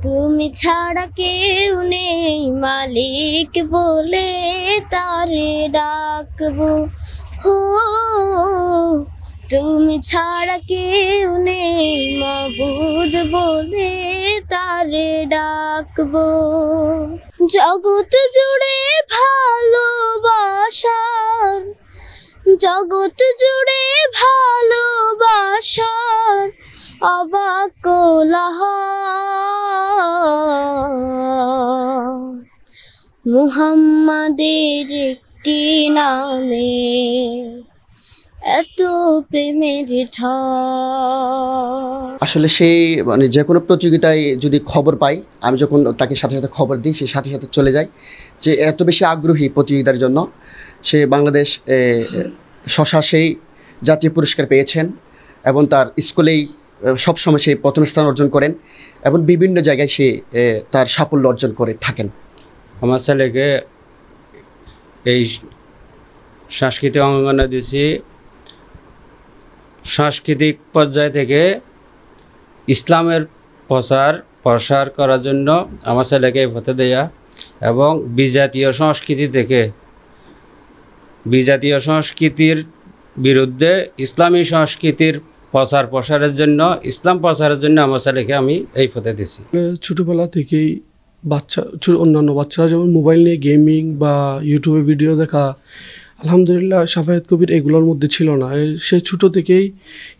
তুমি ছাড়া কেউ নেই মালিক বলে তারে ডাকবো, হো তুমি ছাড়া কেউ নেই মাবুদ বলে তারে ডাকবো। জগৎ জুড়ে ভালোবাসার, জগৎ জুড়ে ভালোবাসার অবাক কোলাহল, মুহাম্মাদের একটি নামে এত প্রেমের ঢল। আসলে সেই মানে যে কোনো প্রতিযোগিতায় যদি খবর পাই, আমি যখন তাকে সাথে সাথে খবর দিই, সে সাথে সাথে চলে যায়। যে এত বেশি আগ্রহী প্রতিযোগিতার জন্য, সে বাংলাদেশ শশা সেই জাতীয় পুরস্কার পেয়েছেন এবং তার স্কুলেই সবসময় সে প্রথম স্থান অর্জন করেন এবং বিভিন্ন জায়গায় সে তার সাফল্য অর্জন করে থাকেন। আমার ছেলেকে এই সাংস্কৃতিক অঙ্গনে দিয়েছি। সাংস্কৃতিক পর্যায় থেকে ইসলামের প্রসার করার জন্য আমার ছেলেকে এই পথে দেয়া, এবং বিজাতীয় সংস্কৃতি থেকে বিজাতীয় সংস্কৃতির বিরুদ্ধে ইসলামী সংস্কৃতির প্রসারের জন্য, ইসলাম প্রচারের জন্য আমার ছেলেকে আমি এই পথে দিয়েছি। ছোটোবেলা থেকেই অন্যান্য বাচ্চারা যেমন মোবাইল নিয়ে গেমিং বা ইউটিউবে ভিডিও দেখা, আলহামদুলিল্লাহ শাফায়েত কবির এগুলোর মধ্যে ছিল না। সে ছোটো থেকেই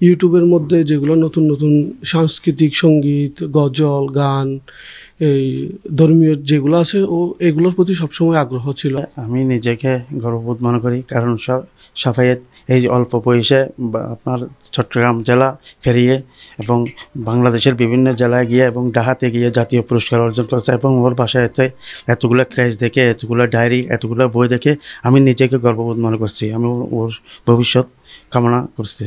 ইউটিউবের মধ্যে যেগুলো নতুন নতুন সাংস্কৃতিক সঙ্গীত, গজল, গান, এই ধর্মীয় যেগুলো আছে, ও এগুলোর প্রতি সবসময় আগ্রহ ছিল। আমি নিজেকে গর্ববোধ মনে করি, কারণ শাফায়েত এই অল্প বয়সে আপনার চট্টগ্রাম জেলা পেরিয়ে এবং বাংলাদেশের বিভিন্ন জেলায় গিয়ে এবং ডাহাতে গিয়ে জাতীয় পুরস্কার অর্জন করেছে। এবং ওর বাসায় এতগুলো ক্রেজ দেখে, এতগুলো ডায়েরি, এতগুলো বই দেখে আমি নিজেকে গর্ববোধ মনে করছি। আমি ওর ভবিষ্যৎ কামনা করছি।